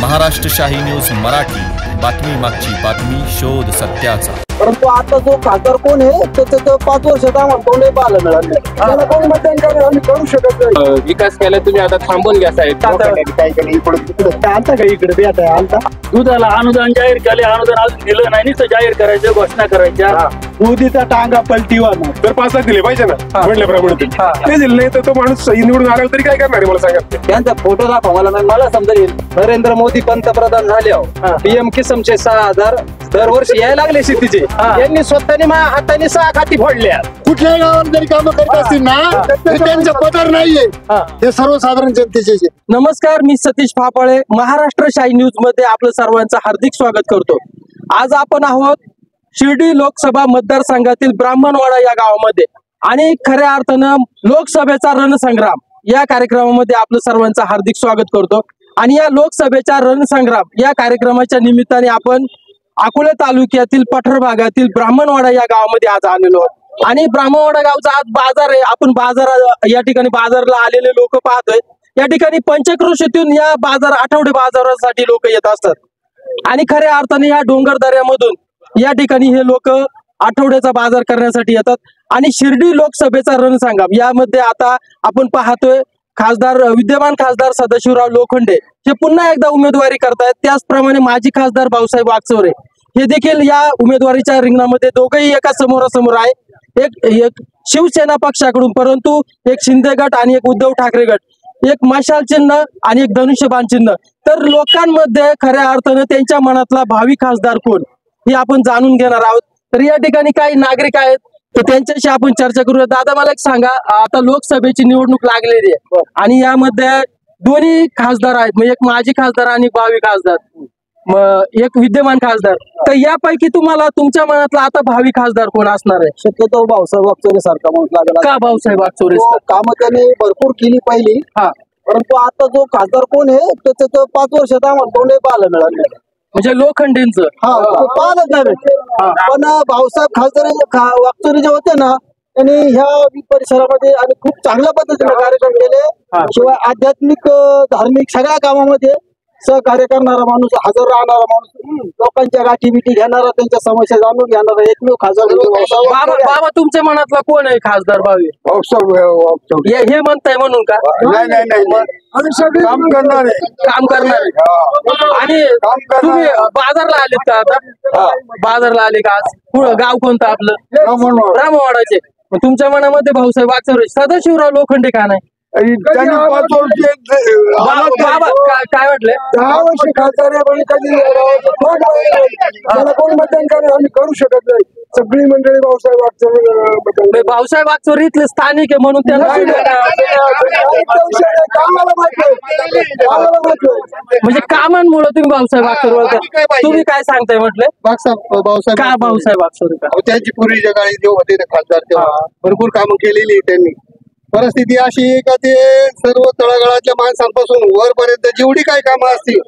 महाराष्ट्र शाही न्यूज मराठी, बातमी मागची बातमी, शोध सत्याचा। परंतु आता जो खासदार कोण आहे त्याचं 5 वर्षात आम्हाला कोणी पाहायला मिळालं नाही। त्याला कोण मतदान करेल आम्ही करू शकत नाही। विकास केला तुम्ही आता थांबून घ्या साहेब। काय केलं इकडे आता काही इकडे भेट आहे आता दुधाला अनुदान जाहीर केले, अनुदान अजून दिलं नाही, नुसतं जाहीर करायचं, घोषणा करायच्या, मोदीचा टांगा पलटीवर तर 5 दिले पाहिजे ना म्हटल्याप्रमाणे ते दिले नाही तर तो माणूस निवडून आला तरी काय करणार आहे मला सांगा। त्यांचा फोटो दाखवा मला समजा येईल। नरेंद्र मोदी पंतप्रधान झाल्यावर पीएम किसमचे 6,000 दरवर्षी यायला लागले शेतीचे। यांनी स्वतःने हाताने 6 खाती फोडल्या। कुठल्याही गावात जरी कामं करत असतील ना तरी त्यांचे पदर नाहीये, हे सर्वसाधारण जनतेचे। नमस्कार, मी सतीश फापळे, महाराष्ट्र शाही न्यूज मध्ये आपलं सर्वांचं हार्दिक स्वागत करतो। आज आपण आहोत शिर्डी लोकसभा मतदारसंघातील ब्राह्मणवाडा या गावामध्ये आणि खऱ्या अर्थानं लोकसभेचा रणसंग्राम या कार्यक्रमामध्ये आपलं सर्वांचं हार्दिक स्वागत करतो। आणि या लोकसभेच्या रणसंग्राम या कार्यक्रमाच्या निमित्ताने आपण अकोले तालुक्यातील पठार भागातील ब्राह्मणवाडा या गावामध्ये आज आलेलो आहोत। आणि ब्राह्मणवाडा गावचा आज बाजार आहे। आपण या ठिकाणी बाजारला आलेले लोक पाहतोय। या ठिकाणी पंचक्रोशीतून या आठवडे बाजारासाठी लोक येत असतात आणि खऱ्या अर्थाने या डोंगर दऱ्यामधून या ठिकाणी हे लोक आठवड्याचा बाजार करण्यासाठी येतात। आणि शिर्डी लोकसभेचा रणसंग्राम यामध्ये आता आपण पाहतोय विद्यमान खासदार सदाशिवराव लोखंडे हे पुन्हा एकदा उमेदवारी करतायत। त्याचप्रमाणे माजी खासदार भाऊसाहेब वागचौरे हे देखील या उमेदवारीच्या रिंगणामध्ये दोघेही एका समोरासमोर आहे। एक शिवसेना पक्षाकडून, परंतु एक शिंदे गट आणि एक उद्धव ठाकरे गट, एक मशाल चिन्ह आणि एक धनुष्यबाण चिन्ह। तर लोकांमध्ये खऱ्या अर्थानं त्यांच्या मनातला भावी खासदार कोण हे आपण जाणून घेणार आहोत। तर या ठिकाणी काही नागरिक आहेत तर त्यांच्याशी आपण चर्चा करूया। दादा, मला एक सांगा, आता लोकसभेची निवडणूक लागलेली आहे आणि यामध्ये दोन्ही खासदार आहेत, म्हणजे एक माजी खासदार आणि भावी खासदार, एक विद्यमान खासदार। तर यापैकी तुम्हाला तुमच्या मनातला आता भावी खासदार कोण असणार आहे? शक्यतो भाऊसाहेब वागचौरे सारखा माणूस लागला। का भाऊसाहेब वागचौरे? कामं त्याने भरपूर केली पहिली, परंतु आता जो खासदार कोण आहे त्याचं 5 वर्षात आम्हाला कोणी पाहायला मिळालं नाही। म्हणजे लोखंडेंचं पाहत नाही। पण भाऊसाहेब खासदार वागचौरे जे होते ना त्यांनी ह्या परिसरामध्ये आणि खूप चांगल्या पद्धतीने कार्यक्रम केले। शिवाय आध्यात्मिक धार्मिक सगळ्या कामामध्ये सहकार्य करणारा माणूस, हजर राहणारा माणूस, लोकांच्या गाठी बिठी घेणारा, त्यांच्या समस्या जाणून घेणारा एकमेव खासदार। बाबा, तुमच्या मनातला कोण आहे खासदार भावी? हे म्हणताय म्हणून का? काम करणार आणि तुम्ही बाजारला आलेत का? आता बाजारला आले का? आज पुढं गाव कोणतं आपलं? ब्राह्मणवाडाचे। तुमच्या मनामध्ये भाऊसाहेब वागचौरे, सदाशिवराव लोखंडे का नाही? बाबा काय म्हटले? 10 वर्ष खासदार आहे, त्याला कोण मतदान करेल आम्ही करू शकत नाही। सगळी मंडळी भाऊसाहेब वागचौरे, भाऊसाहेब वागचौरे इथले स्थानिक आहे म्हणून त्यांना म्हणजे कामांमुळे तुम्ही भाऊसाहेब वागचौरे, तुम्ही काय सांगताय म्हटले? भाऊसाहेब का भाऊसाहेब वागचौरे? त्यांची पूर्वीच्या काळी जे होते खासदार तेव्हा भरपूर कामं केलेली त्यांनी। परिस्थिती अशी आहे का ते सर्व तळागाळातल्या माणसांपासून वरपर्यंत जेवढी काही कामं असतील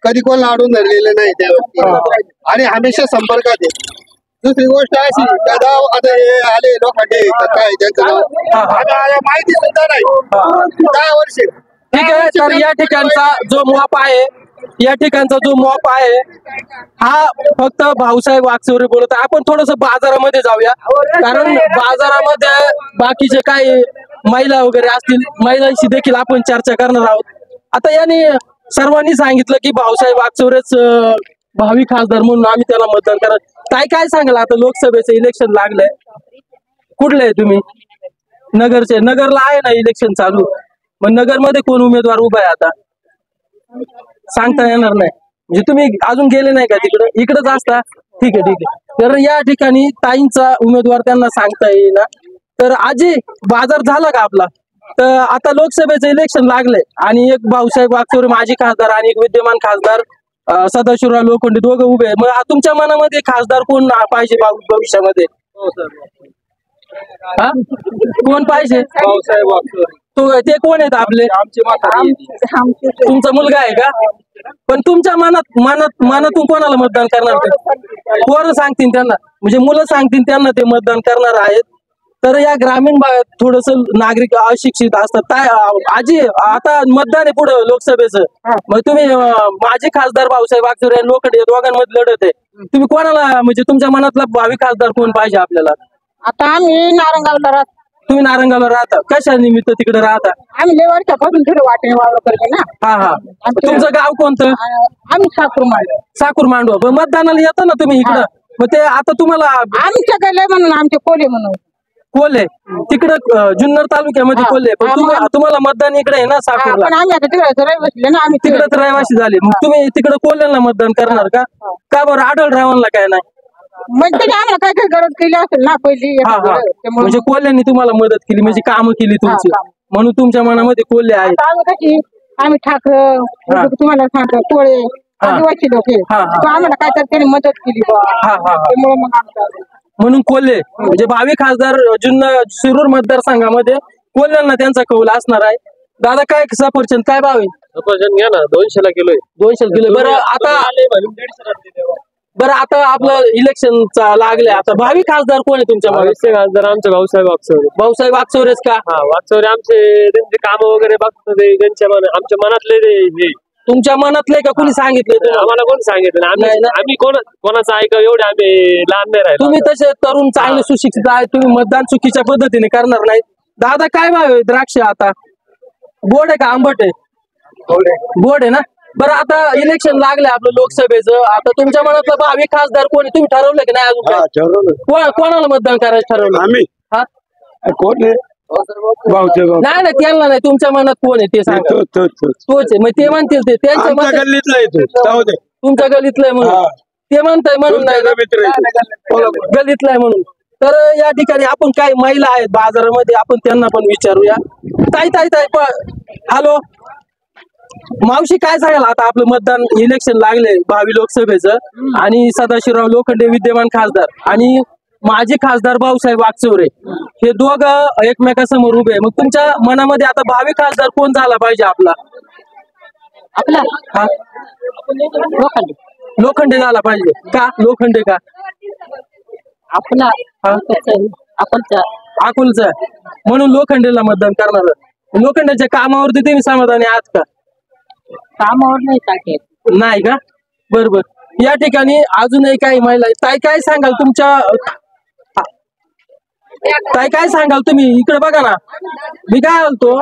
कधी कोणाला अडून धरलेलं नाही त्या व्यक्तीला आणि हमेशा संपर्कात आहे। दुसरी गोष्ट अशी दादा आता हे आले लोखंडे काय त्यांचं नाव माहिती सुद्धा नाही 10 वर्ष। ठीक आहे, तर या ठिकाणचा जो मॉप आहे हा फक्त भाऊसाहेब वागचौरे बोलत आहे। आपण थोडस बाजारामध्ये जाऊया, कारण बाजारामध्ये बाकीचे काही महिला वगैरे असतील, महिलांशी देखील आपण चर्चा करणार आहोत। आता याने सर्वांनी सांगितलं की भाऊसाहेब वागचौरेच भावी खासदार म्हणून आम्ही त्याला मतदान करा। काय सांगाल? आता लोकसभेचं इलेक्शन लागलंय, कुठले आहे तुम्ही? नगरचे? नगरला आहे ना इलेक्शन चालू, मग नगरमध्ये कोण उमेदवार उभा आहे आता सांगता येणार नाही, म्हणजे तुम्ही अजून गेले नाही का तिकडे? इकडेच असता? ठीक आहे। तर या ठिकाणी ताईंचा उमेदवार त्यांना सांगता येईना। तर आजी, बाजार झाला का आपला? तर आता लोकसभेचं इलेक्शन लागलंय आणि एक भाऊसाहेब वागचौरे माजी खासदार आणि एक विद्यमान खासदार सदाशिवराव लोखंडे दोघं उभे आहे। मग तुमच्या मनामध्ये खासदार कोण पाहिजे भविष्यामध्ये? कोण पाहिजे? भाऊसाहेब वागचौरे। ते कोण आहेत आपले? आमचे म्हातारे। तुमचा मुलगा आहे का? पण तुमच्या मनातून कोणाला मतदान करणार? ते पोरं सांगतील त्यांना, म्हणजे मुलं सांगतील त्यांना ते मतदान करणार आहेत। तर या ग्रामीण भागात थोडस नागरिक अशिक्षित असतात. आजी आता मतदान आहे पुढे लोकसभेचं, मग तुम्ही माजी खासदार भाऊसाहेब वागचौरे आणि लोखंडे या दोघांमध्ये लढत आहे. तुम्ही कोणाला म्हणजे तुमच्या मनातला भावी खासदार कोण पाहिजे आपल्याला? आता आम्ही नारंगावला राहतो. तुम्ही नारंगाला राहता, कशा निमित्त तिकडे राहता? आम्ही लय वर्षापासून तिथे वाटेने वावर करतो ना. हा. तुमचं गाव कोणतं? आम्ही साखर मांडव. साकूर मांडवा. पण मतदानाला येता ना तुम्ही इकडं, मग ते आता तुम्हाला आमच्याकडे म्हणून आमचे कोले म्हणून कोल्हे तिकडं जुन्नर तालुक्यामध्ये कोल्हे, पण तुम्हाला मतदान इकडे आहे ना साकूरला. पण आम्ही आता तिकडे बसले ना. आम्ही तिकडे रहिवासी झाले, मग तुम्ही तिकडे कोल्ह्यांना मतदान करणार का? का बरं आढळरावांना काय नाही? म्हणजे त्याने आम्हाला काय काय गरज केली असेल ना पहिली. म्हणजे कोल्ह्यांनी तुम्हाला मदत केली, म्हणजे कामं केली तुमची, म्हणून तुमच्या मनामध्ये कोल्हे आहेत. आम्ही कशी आम्ही ठाकर तुम्हाला सांगतो कोळे आदिवासी लोक आम्हाला काय तर त्यांनी मदत केली त्यामुळे मग आम्ही म्हणून कोल्हे म्हणजे भावी खासदार जुन्नर शिरूर मतदारसंघामध्ये कोल्ह्यांना त्यांचा कौल असणार आहे. दादा काय सफरचंद काय भाव आहे? सफरचंद घ्या ना, 200 किलो आहे. 200 किलो. बरं आता आपलं इलेक्शन लागले, आता भावी खासदार कोण आहे तुमच्या भावी खासदार आमचे भाऊसाहेब वागचौरे. भाऊसाहेब वागचौरेच का? हा, वागचौरे आमचे त्यांचे काम वगैरे बघतात आमच्या मनातले हे. तुमच्या मनातले का कोणी सांगितले? आम्हाला कोण सांगितलं? आम्ही कोणाचं ऐकावं एवढे आम्ही लहान नाही राहिलो. तुम्ही तसे तरुण चांगले सुशिक्षित आहे, तुम्ही मतदान चुकीच्या पद्धतीने करणार नाही. दादा काय भाव आहे द्राक्ष आता? गोड आहे का आंबट आहे? गोड आहे ना. बरं आता इलेक्शन लागले आपलं लोकसभेचं, आता तुमच्या मनातला भावी खासदार कोण आहे तुम्ही ठरवलं की नाही अजून? कोणाला मतदान करायचं ठरवलं? आम्ही कोण आहे? नाही त्यांना नाही, तुमच्या मनात कोण आहे ते सांगा. तोच आहे, मग ते म्हणतील ते त्यांच्या गल्लीतला येतो. तुमच्या गल्लीतलं आहे म्हणून ते म्हणताय, म्हणून नाही गल्लीतलं आहे म्हणून. तर या ठिकाणी आपण काही महिला आहेत बाजारामध्ये, आपण त्यांना पण विचारूया. ताई हॅलो मावशी, काय सांगाल आता आपलं मतदान इलेक्शन लागले भावी लोकसभेचं, आणि सदाशिवराव लोखंडे विद्यमान खासदार आणि माजी खासदार भाऊसाहेब वागचौरे हे दोघं एकमेकासमोर उभे. मग तुमच्या मनामध्ये आता भावी खासदार कोण झाला पाहिजे आपला? लोखंडे झाला पाहिजे का? लोखंडे का? आपला अकोलचा म्हणून लोखंडेला मतदान करणार. लोखंडेच्या कामावरती तुम्ही समाधानी आहात का? कामावर नाही का? बरोबर. या ठिकाणी अजूनही काही महिला. ताई काय सांगाल तुमच्या? ताई काय सांगाल तुम्ही? इकडे बघा ना, मी काय बोलतो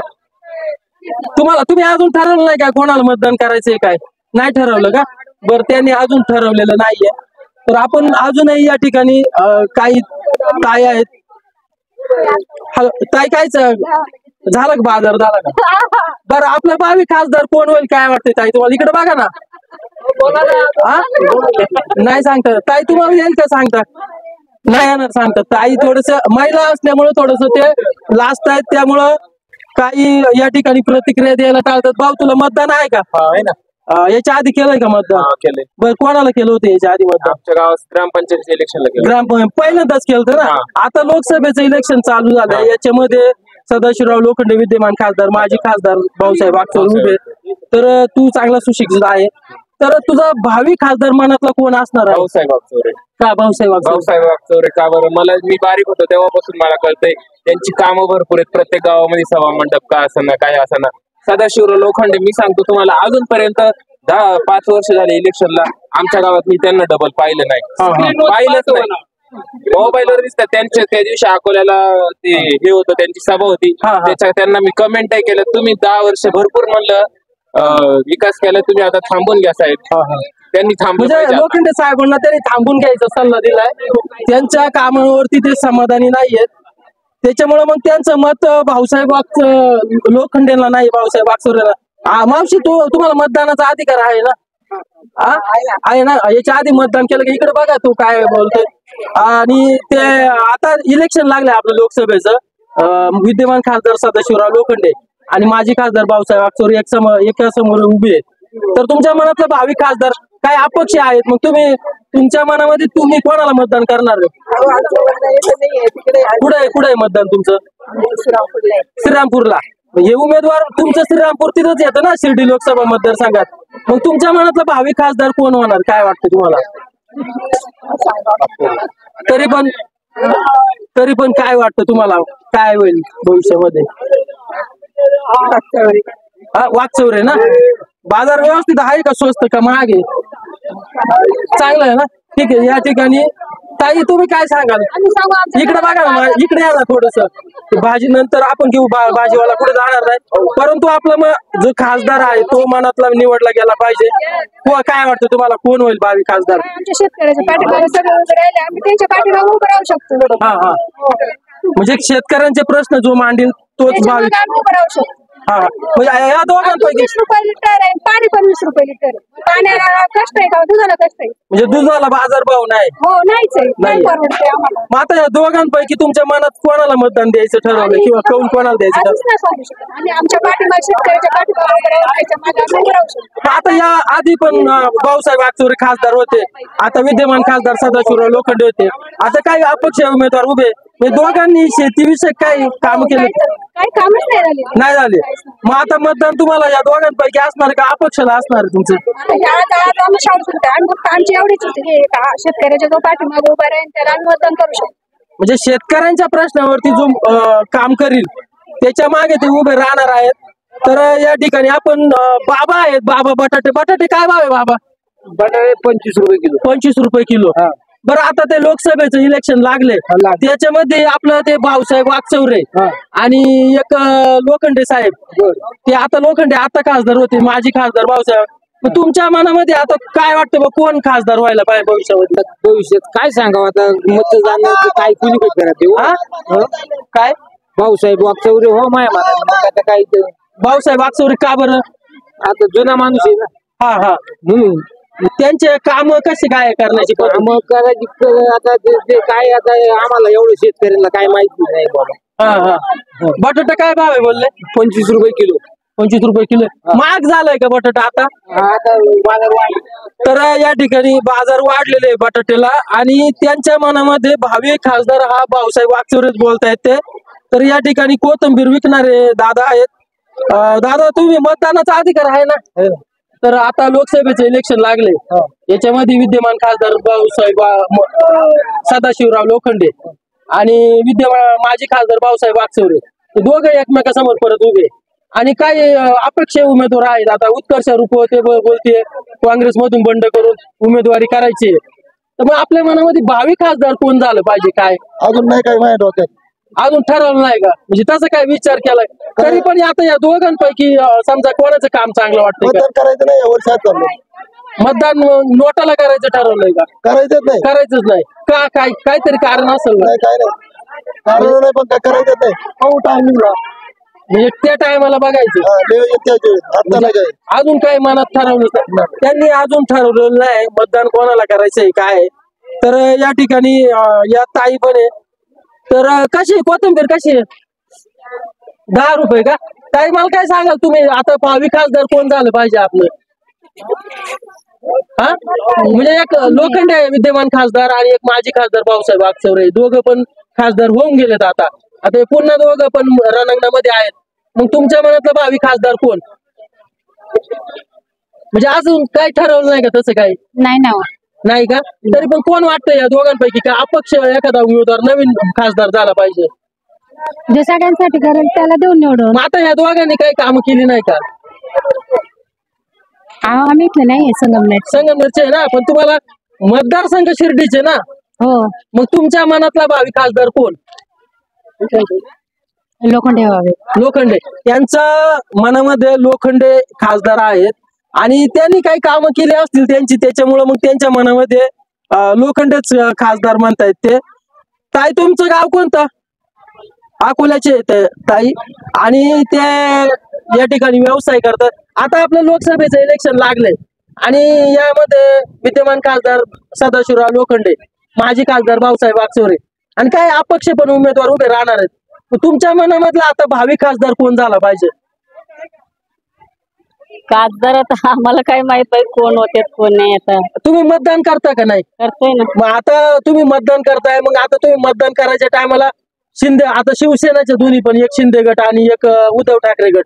तुम्ही अजून ठरवलं नाही का कोणाला मतदान करायचंय? काय नाही ठरवलं का? बरं, त्यांनी अजून ठरवलेलं नाहीये. तर आपण अजूनही या ठिकाणी काही ताई आहेत. ताई काय झालं का बाजार झाला का? बरं, आपला भावी खासदार कोण होईल काय वाटतंय ताई तुम्हाला? इकडे बघा ना. नाही सांगता ताई, तुम्हाला येईल का सांगता? नाही येणार सांगता ताई. थोडस महिला असल्यामुळे थोडस ते लास्ट आहेत, त्यामुळं काही या ठिकाणी प्रतिक्रिया द्यायला टाळतात. भाऊ तुला मतदान आहे का? याच्या आधी केलंय का मतदान? केले. बरं, कोणाला केलं होतं याच्या आधी मतदान? आमच्या गावात ग्रामपंचायत इलेक्शनला ग्रामपंचायत पहिल्यांदाच केलं होतं ना. आता लोकसभेचं इलेक्शन चालू झालंय, याच्यामध्ये सदाशिवराव लोखंडे विद्यमान खासदार, माजी खासदार भाऊसाहेब वागचौरे उभे. तर तू चांगला सुशिक्षित आहे, तर तुझा भावी खासदार मनातला कोण असणार आहे? भाऊसाहेब वागचौरे. का भाऊसाहेब वागचौरे का बरं? मी बारीक होतो तेव्हापासून मला कळतंय त्यांची कामं भरपूर आहेत. प्रत्येक गावामध्ये सभा मंडप का असं ना काय असं ना. सदाशिवराव लोखंडे, मी सांगतो तुम्हाला, अजूनपर्यंत 5 वर्ष झाले इलेक्शनला आमच्या गावात मी त्यांना डबल पाहिलं नाही, पाहिलंच नाही. मोबाईलवर दिसतात त्यांच्या. त्या दिवशी अकोल्याला ते हे होतं, त्यांची सभा होती, त्याच्या त्यांना मी कमेंटही केलं, तुम्ही 10 वर्ष भरपूर म्हणलं विकास केला, तुम्ही आता थांबून घ्या साहेब. त्यांनी थांबलं. लोखंडे साहेबांना त्यांनी थांबून घ्यायचा सल्ला दिलाय. त्यांच्या कामावरती ते समाधानी नाहीयेत, त्याच्यामुळे मग त्यांचं मत भाऊसाहेब लोखंडेला नाही, भाऊसाहेब वागचौरेला. मावशी, तुम्हाला मतदानाचा अधिकार आहे ना? आहे ना? याच्या आधी मतदान केलं की? इकडे बघा तू काय बोलतोय. आणि ते आता इलेक्शन लागले आपलं लोकसभेचं, विद्यमान खासदार सदाशिवराव लोखंडे आणि माजी खासदार भाऊसाहेब वागचौरे एका समोर उभे आहेत. तर तुमच्या मनातलं भावी खासदार काय अपक्ष आहेत? मग तुमच्या मनामध्ये तुम्ही कोणाला मतदान करणार? कुठे मतदान तुमचं? श्रीरामपूरला. हे उमेदवार तुमचं श्रीरामपूर तिथंच येतं ना, शिर्डी लोकसभा मतदारसंघात. मग तुमच्या मनातला भावी खासदार कोण होणार काय वाटतं तुम्हाला? तरी पण तरी पण काय वाटतं तुम्हाला काय होईल भविष्यामध्ये? वाकचौरे ना. बाजार व्यवस्थित आहे का, स्वस्त का महाग आहे? चांगलं आहे ना. ठीक आहे. या ठिकाणी ताई तुम्ही काय सांगाल? इकडे बघा ना, इकडे या ना थोडस. भाजी नंतर आपण घेऊ, भाजीवाला कुठे जाणार नाही. परंतु आपला जो खासदार आहे तो मनातला निवडला गेला पाहिजे. काय वाटतं तुम्हाला, कोण होईल भावी खासदार? आमच्या शेतकऱ्याच्या पाठीमागे सगळे उभे राहिले, आम्ही त्यांच्या पाठीमागे उभे राहू शकतो. हा हा. म्हणजे शेतकऱ्यांचे प्रश्न जो मांडील तोच भावी. आम्ही उभे राहू शकतो. हा म्हणजे या दोघांपैकी 20 रुपये लिटर आहे, पाणी पण 20 रुपये लिटर. पाण्याला कष्ट आहे का, दुधाला कष्ट आहे? म्हणजे दुधाला बाजार भाव नाही. हो नाहीच आहे, नाही नाही. परवडते आम्हाला. मग आता या दोघांपैकी तुमच्या मनात कोणाला मतदान द्यायचं ठरवलं, किंवा कौल कोणाला द्यायचं ठरवलं? आधीच नाही सांगू शकत. आम्ही आमच्या पाठीमागे शेतकऱ्याच्या पाठीमागे उभे राहू, त्याच्या मागे आम्ही उभे राहू शकतो. आता या आधी पण भाऊसाहेब वाकचौरे खासदार होते, आता विद्यमान खासदार सदाशिवराव लोखंडे होते, आता काही अपक्ष उमेदवार उभे. दोघांनी शेतीविषयक काही काम केले? काही कामच नाही झाले. नाही झाले. मग आता मतदान तुम्हाला या दोघांपैकी असणार का अपक्षाला असणार तुमचं? आज आम्ही शाळेत होतो आणि फक्त आमची एवढीच होती की शेतकऱ्याच्या जो पाठीमागे उभा राहील त्याला आम्ही मतदान करू शकतो. म्हणजे शेतकऱ्यांच्या प्रश्नावरती जो काम करील त्याच्या मागे ते उभे राहणार आहेत. तर या ठिकाणी आपण बाबा आहेत. बाबा बटाटे काय भाव आहे बाबा? बटाटे 25 रुपये किलो. 25 रुपये किलो. बरं, आता ते लोकसभेचं इलेक्शन लागले, त्याच्यामध्ये आपलं ते भाऊसाहेब वाकचौरे आणि एक लोखंडे साहेब, ते आता लोखंडे आता खासदार होते, माजी खासदार भाऊसाहेब. मग तुमच्या मनामध्ये आता काय वाटतं बा, कोण खासदार व्हायला पाहिजे भविष्यामध्ये? भविष्यात काय सांगावं आता, मतदान काय कुणी करत काय भाऊसाहेब वाकचौरे हो माया मला. मग आता काय भाऊसाहेब वाकचौरे का बरं? आता जुना माणूस आहे ना. हा हा. त्यांचे काम कसे काय करण्याची मग करायची आता ते काय, आता आम्हाला एवढं शेतकऱ्यांना काय माहिती नाही बाबा. हा हा. बटाटा काय भाव आहे बोलले? 25 रुपये किलो. 25 रुपये किलो. महाग झालाय का बटाटा आता? आता बाजार वाढ. तर या ठिकाणी बाजार वाढलेले आहे बटाट्याला, आणि त्यांच्या मनामध्ये भावी खासदार हा भाऊसाहेब वाकचौरेच बोलतायत ते. तर या ठिकाणी कोथिंबीर विकणारे दादा आहेत. दादा, तुम्ही मतदानाचा अधिकार आहे ना? तर आता लोकसभेचे इलेक्शन लागले, याच्यामध्ये विद्यमान खासदार भाऊसाहेब सदाशिवराव लोखंडे आणि विद्यमान माजी खासदार भाऊसाहेब वाकचौरे, दोघे एकमेकासमोर परत उभे. आणि काही अपक्ष उमेदवार आहेत. आता उत्कर्ष रूप ते बोलते काँग्रेस मधून बंड करून उमेदवारी करायची. तर मग आपल्या मनामध्ये भावी खासदार कोण झालं पाहिजे? काय अजून नाही काय माहित होते, अजून ठरवलं नाही का? म्हणजे तसं काय विचार केलाय? तरी पण आता या दोघांपैकी समजा कोणाचं काम चांगलं वाटतं? मतदान करायचं नाही वर्षात चाललंय. मतदान नोटाला करायचं ठरवलंय का? करायचंच नाही. करायचंच नाही का? काहीतरी कारण असेल ना? नाही काय नाही कारण नाही, पण काय करायचं नाही. पाहू टायमिंगला, म्हणजे त्या टायमाला बघायचं. आता नाही काय अजून काही मनात ठरवलं नाही. त्यांनी अजून ठरवलेलं नाही मतदान कोणाला करायचंय काय. तर या ठिकाणी या ताई पण आहे. तर कशी कोथिंबीर कशी आहे? 10 रुपये का? ताई मला काय सांगाल तुम्ही, आता भावी खासदार कोण झालं पाहिजे आपलं? हा, म्हणजे एक लोखंडे विद्यमान खासदार आणि एक माजी खासदार भाऊसाहेब वाकचौरे, दोघं पण खासदार होऊन गेलेत. आता आता पुन्हा दोघं पण रणांगणामध्ये आहेत. मग तुमच्या मनातला भावी खासदार कोण? म्हणजे अजून काय ठरवलं नाही का तसं काही? नाही का? तरी पण कोण वाटतं या दोघांपैकी का अपक्ष एखादा उमेदवार नवीन खासदार झाला पाहिजे? जे सगळ्यांसाठी करेल त्याला देऊन निवडून. मग आता या दोघांनी काही कामं केली नाही का? आम्ही इथलं नाही संगमनेरचे आहे ना, पण तुम्हाला मतदारसंघ शिर्डीचे ना. हो. मग तुमच्या मनातला भावी खासदार कोण? लोखंडे व्हावे. लोखंडे. यांच्या मनामध्ये लोखंडे खासदार आहेत आणि त्यांनी काही कामं केली असतील त्यांची, त्याच्यामुळे मग त्यांच्या मनामध्ये लोखंडेच खासदार म्हणतायत ते. ताई, तुमचं गाव कोणतं? अकोल्याचे ताई, आणि ते या ठिकाणी व्यवसाय करतात. आता आपलं लोकसभेचं इलेक्शन लागलंय आणि यामध्ये विद्यमान खासदार सदाशिवराव लोखंडे, माजी खासदार भाऊसाहेब वाकचौरे आणि काही अपक्ष पण उमेदवार उभे राहणार आहेत. तुमच्या मनामधला आता भावी खासदार कोण झाला पाहिजे? खासदार आता आम्हाला काय माहित आहे कोण होते कोण नाही. आता तुम्ही मतदान करता का नाही? करतोय ना. मग आता तुम्ही मतदान करताय, मग आता तुम्ही मतदान करायच्या टायमाला शिंदे, आता शिवसेनेचे दोन्ही पण, एक शिंदे गट आणि एक उद्धव ठाकरे गट,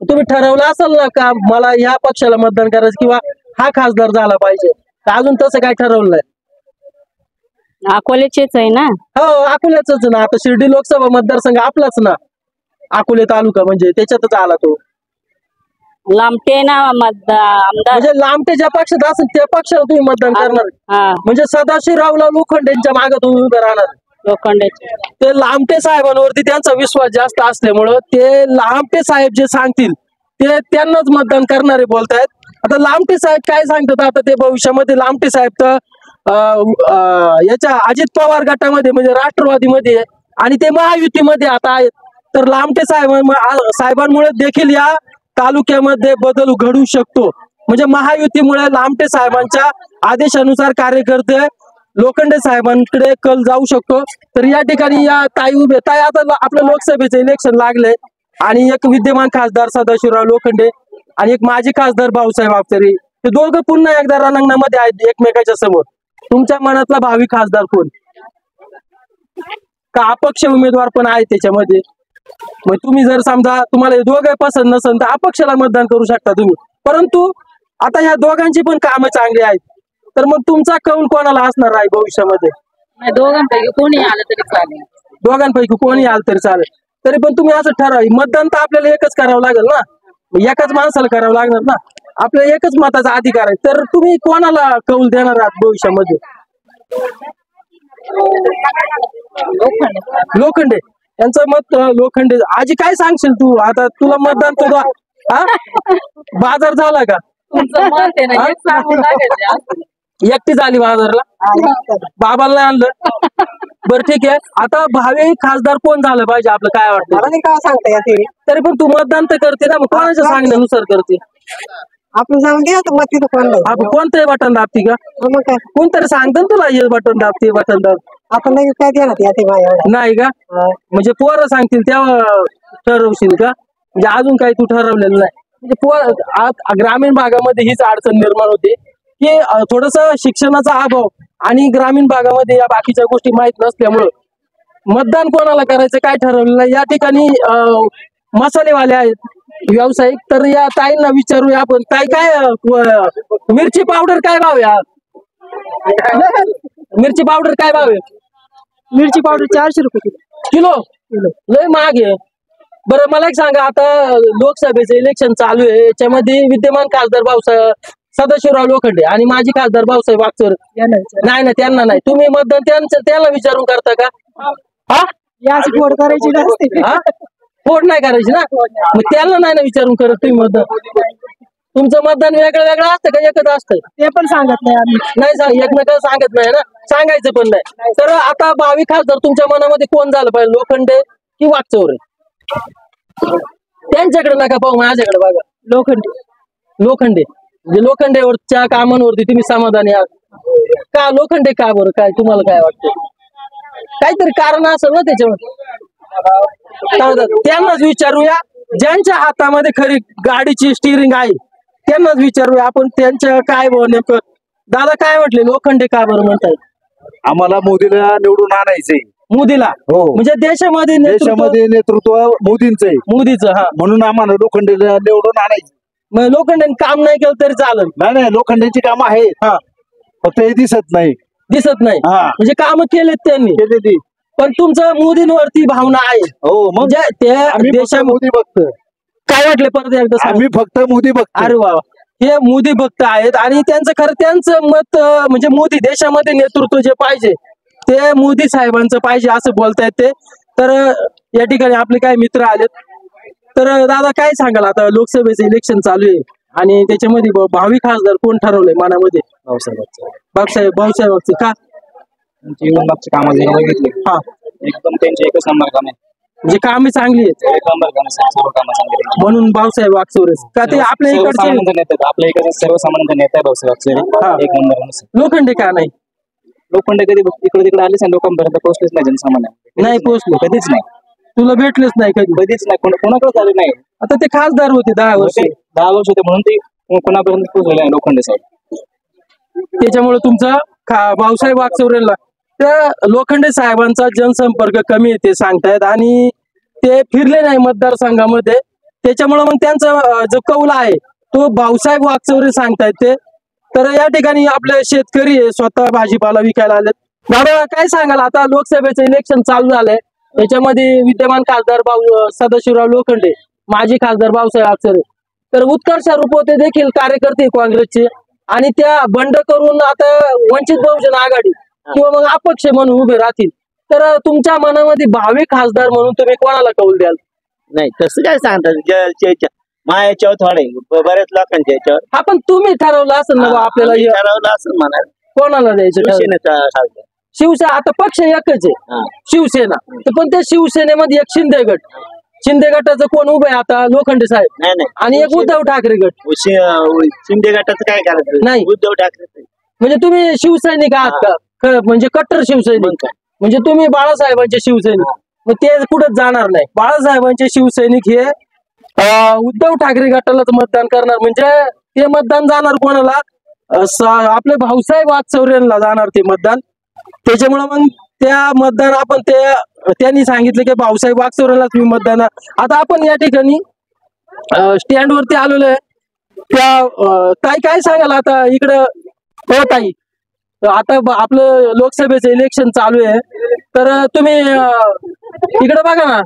तुम्ही ठरवलं असेल ना का मला ह्या पक्षाला मतदान करायचं किंवा हा खासदार झाला पाहिजे? अजून तसं काय ठरवलं नाही? अकोल्याचेच आहे ना. हो अकोल्याच ना. आता शिर्डी लोकसभा मतदारसंघ आपलाच ना. अकोले तालुका म्हणजे त्याच्यातच आला तो. लांबटे ना आमदार. म्हणजे लांबटे ज्या पक्षात असेल त्या पक्षाला तुम्ही मतदान करणार. म्हणजे सदाशिवरावला लोखंडेंच्या मागे तुम्ही उभे राहणार. लोखंडेचे ते लांबटे साहेबांवरती त्यांचा विश्वास जास्त असल्यामुळं ते लांबटे साहेब जे सांगतील ते त्यांनाच मतदान करणारे बोलतायत. आता लांबटे साहेब काय सांगतात आता ते भविष्यामध्ये लांबटे साहेब तर याच्या अजित पवार गटामध्ये म्हणजे राष्ट्रवादीमध्ये आहे आणि ते महायुतीमध्ये आता आहेत. तर लांबटे साहेबांमुळे देखील या तालुक्यामध्ये बदल घडू शकतो. म्हणजे महायुतीमुळे लांबटे साहेबांच्या आदेशानुसार कार्यकर्ते लोखंडे साहेबांकडे कल जाऊ शकतो. तर या ठिकाणी या ताई उभे ताई आता आपलं लोकसभेचं इलेक्शन लागलंय आणि एक विद्यमान खासदार सदाशिवराव लोखंडे आणि एक माजी खासदार भाऊसाहेब वागचौरे हे दोघं पुन्हा एकदा रणांगणामध्ये आहेत एकमेकाच्या समोर. तुमच्या मनातला भावी खासदार कोण? का अपक्ष उमेदवार पण आहे त्याच्यामध्ये? मग तुम्ही जर समजा तुम्हाला हे दोघं पसंत नसेल तर अपक्षाला मतदान करू शकता तुम्ही. परंतु आता ह्या दोघांची पण कामं चांगली आहेत. तर मग तुमचा कौल कोणाला असणार आहे भविष्यामध्ये? दोघांपैकी कोणी आलं तरी चालेल. दोघांपैकी कोणी आलं तरी चालेल. तरी पण तुम्ही असं ठराव मतदान तर आपल्याला एकच करावं लागेल ना. एकाच माणसाला करावं लागणार ना. आपल्याला एकच मताचा अधिकार आहे. तर तुम्ही कोणाला कौल देणार आहात भविष्यामध्ये? लोखंडे यांचं मत. लोखंडे आजी काय सांगशील तू? आता तुला मतदान तुझा बाजार झाला का? एकटी झाली बाजारला? बाबाला आणलं? बरं ठीक आहे. आता भावी खासदार कोण झालं पाहिजे आपलं काय वाटतं? मला नाही काय सांगता येते. तरी पण तू मतदान तर करते ना. मग कोणाच्या सांगण्यानुसार करते? आपण जाऊन द्या तर मग तिथं कोण कोणतंही बटन दाबती का? मग काय कोणतरी सांगतं तुला हे बटन दाबते बटन दाब? आपण नाही काय देणार याते नाही का? म्हणजे पोरं सांगतील तेव्हा ठरवशील का? म्हणजे अजून काही तू ठरवलेलं नाही? म्हणजे ग्रामीण भागामध्ये हीच अडचण निर्माण होते की थोडस शिक्षणाचा अभाव आणि ग्रामीण भागामध्ये या बाकीच्या गोष्टी माहित नसल्यामुळं मतदान कोणाला करायचं काय ठरवलेलं नाही. या ठिकाणी मसालेवाले आहेत व्यावसायिक. तर या ताईंना विचारूया आपण. ताई काय मिरची पावडर काय भाव आहे? मिरची पावडर काय भाव आहे? मिरची पावडर 400 रुपये किलो. लय महाग आहे. बरं मला एक सांगा, आता लोकसभेचं इलेक्शन चालू आहे, याच्यामध्ये विद्यमान खासदार सदाशिवराव लोखंडे आणि माजी खासदार भाऊसाहेब वागचौरे. नाही ना त्यांना नाही. तुम्ही मतदान त्याला विचारून करता का? फोड करायची नसते. फोड नाही करायची ना. मग त्याला नाही ना विचारून करत तुम्ही मतदान? तुमचं मतदान वेगळं वेगळं असतं का एकच असतं? ते पण सांगत नाही आम्ही. नाही एकमेकाला सांगत नाही ना. सांगायचं पण नाही. तर आता भावी खासदार तुमच्या मनामध्ये कोण झालं पाहिजे? लोखंडे की वागचौरे? त्यांच्याकडे नका पाहू, माझ्याकडे बघा. लोखंडे म्हणजे लोखंडेवरच्या कामांवरती तुम्ही समाधानी आहात का? लोखंडे का बरं? काय तुम्हाला काय वाटतं? काहीतरी कारण असेल ना त्याच्यावर. त्यांनाच विचारूया ज्यांच्या हातामध्ये खरी गाडीची स्टिअरिंग आहे. त्यांनाच विचारूया आपण त्यांच्या काय नेमकं. दादा काय म्हटले? लोखंडे का बरं म्हणताय? आम्हाला मोदीला निवडून आणायचंय. मोदीला? हो. म्हणजे देशामध्ये नेतृत्व मोदींचं आहे. मोदीचं. हा, म्हणून आम्हाला लोखंडेला निवडून आणायचं. मग लोखंडेने काम नाही केलं तरी चालेल? नाही लोखंडेची काम आहेत. फक्त हे दिसत नाही. म्हणजे काम केलेत त्यांनी. पण तुमचं मोदींवरती भावना आहे? हो. म्हणजे ते देशा मोदी भक्त. काय वाटले परत एकदा? आम्ही फक्त मोदी भक्त. अरे वा, हे मोदी भक्त आहेत आणि त्यांचं मत म्हणजे मोदी देशामध्ये नेतृत्व जे पाहिजे ते मोदी साहेबांचं पाहिजे असं बोलतायत ते. तर या ठिकाणी आपले काही मित्र आलेत. तर दादा काय सांगाल? आता लोकसभेचं इलेक्शन चालू आहे आणि त्याच्यामध्ये भावी खासदार कोण ठरवलंय मनामध्ये? भाऊसाहेब वागचौरे. का? हा, एकदम त्यांचे एकच नंबर काम आहे. म्हणजे कामे चांगली आहेत म्हणून भाऊसाहेब वागचौरे का? ते आपल्या इकडचे आपल्या इकडचे सर्वसामान्य नेता आहे भाऊसाहेब वागचौरे. एक नंबर. लोखंडे का नाही? लोखंडे कधी इकडे तिकडे आलेच नाही, लोकांपर्यंत पोहोचलेच नाही. जनसामान्य नाही पोहोचले कधीच नाही. तुला भेटलेच नाही कधीच नाही. कोणाकडे झाले नाही. आता ते खासदार होते 10 वर्ष होते म्हणून ते कोणापर्यंत पोहोचले नाही लोखंडे साहेब. त्याच्यामुळे तुमचा भाऊसाहेब वागचौरेला त्या लोखंडे साहेबांचा जनसंपर्क कमी आहे ते सांगतायत आणि ते फिरले नाही मतदारसंघामध्ये. त्याच्यामुळे मग त्यांचा जो कौल आहे तो भाऊसाहेब वागचौरे सांगतायत ते. तर या ठिकाणी आपले शेतकरी स्वतः भाजीपाला विकायला आलेत. दादा काय सांगाल, आता लोकसभेचं इलेक्शन चालू झालंय, त्याच्यामध्ये विद्यमान खासदार सदाशिवराव लोखंडे, माजी खासदार भाऊसाहेब वागचौरे, तर उत्कर्ष रुपवते देखील कार्यकर्ते काँग्रेसचे, आणि त्या बंड करून आता वंचित बहुजन आघाडी किंवा मग अपक्ष म्हणून उभे राहतील. तर तुमच्या मनामध्ये भावी खासदार म्हणून तुम्ही कोणाला कौल द्याल? नाही तसं काय सांगतात, माझ्याच्यावर थोडे बऱ्याच लोकांच्या याच्यावर. हा, पण तुम्ही ठरवलं असेल ना बा आपल्याला ठरवलं असं म्हणाल कोणाला द्यायचं? शिवसेना आता पक्ष एकच आहे, शिवसेना. तर पण त्या शिवसेनेमध्ये एक शिंदे गटाचं कोण उभं आहे आता? लोखंडे साहेब. नाही आणि एक उद्धव ठाकरे गट. शिंदे गटाचं काय करायचं? नाही, उद्धव ठाकरे. म्हणजे तुम्ही शिवसैनिक आहात का? म्हणजे कट्टर शिवसैनिक, म्हणजे तुम्ही बाळासाहेबांचे शिवसैनिक. मग ते कुठंच जाणार नाही. बाळासाहेबांचे शिवसैनिक हे उद्धव ठाकरे गटालाच मतदान करणार. म्हणजे ते मतदान जाणार कोणाला? आपले भाऊसाहेब वागचौरेंना जाणार ते मतदान. त्याच्यामुळे मग त्या मतदान आपण त्यांनी सांगितलं की भाऊसाहेब वागचौरेंनाच मी मतदान. आता आपण या ठिकाणी स्टँड वरती आलेलो आहे. त्या ताई काय सांगाल आता इकडं? हो ताई, आता आपलं लोकसभेचं इलेक्शन चालू आहे, तर तुम्ही इकडे बघा ना.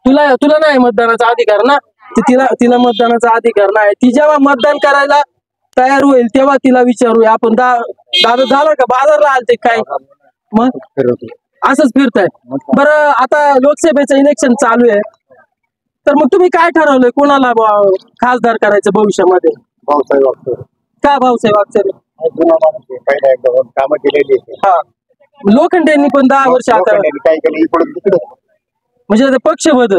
तुला नाही मतदानाचा अधिकार ना? तिला मतदानाचा अधिकार नाही. ती जेव्हा मतदान करायला तयार होईल तेव्हा तिला विचारूया आपण. दादा झालं का? बाजारला आलते काय? मग असंच फिरताय. बरं, आता लोकसभेचं इलेक्शन चालू आहे, तर मग तुम्ही काय ठरवलंय कोणाला खासदार करायचं भविष्यामध्ये? भाऊसाहेब वागचौरे. का भाऊसाहेब वागचौरे? कामं केलेली. हा, लोखंडेंनी पण 10 वर्ष आता काय केलं इकडून तिकडे, म्हणजे पक्ष बदल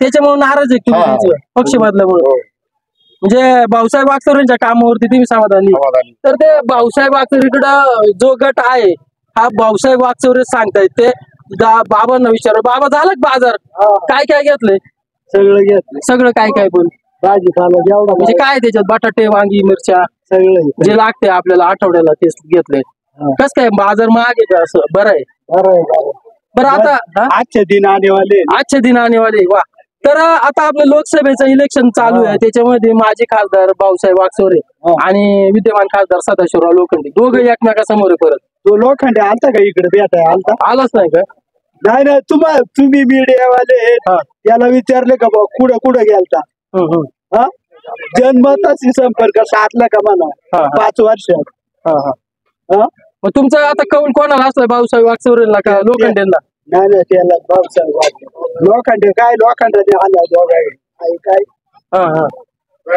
त्याच्यामुळे नाराज आहे तुम्ही पक्ष बदलामुळे. म्हणजे भाऊसाहेब वागचौरेंच्या कामावरती तुम्ही समाधानी. तर ते भाऊसाहेब वागचौरेकडं जो गट आहे हा भाऊसाहेब वागचौरे सांगतायत. ते बाबांना विचार, बाबा झालं का बाजार? काय काय घेतलंय? सगळं घेतलं. सगळं काय काय पण भाजीपाला जेवढा म्हणजे काय त्याच्यात बटाटे, वांगी, मिरच्या सगळं जे लागते आपल्याला आठवड्याला तेच घेतलंय. कस काय बाजार महाग आहे? असं बरं आहे. बरं, आता आजचे दिन आने वाले. वा. तर आता आपलं लोकसभेचं इलेक्शन चालू आहे, त्याच्यामध्ये माजी खासदार भाऊसाहेब वागचौरे आणि विद्यमान खासदार सदाशिवराव लोखंडे दोघे एकमेकासमोर परत. तो लोखंडे आलता का इकडे? भेटाय आलाच नाही का? नाही, तुम्ही मीडियावाले त्याला विचारले का बा कुठं गेलता? जनमताशी संपर्क साधला का म्हणा 5 वर्षात? मग तुमचा आता कौल कोणाला असला? भाऊसाहेब वागचौरेंना का लोखंडेंना? नाही त्याला भाऊसाहेब लोखंडे काय लोखंडाने आला दोघांनी काय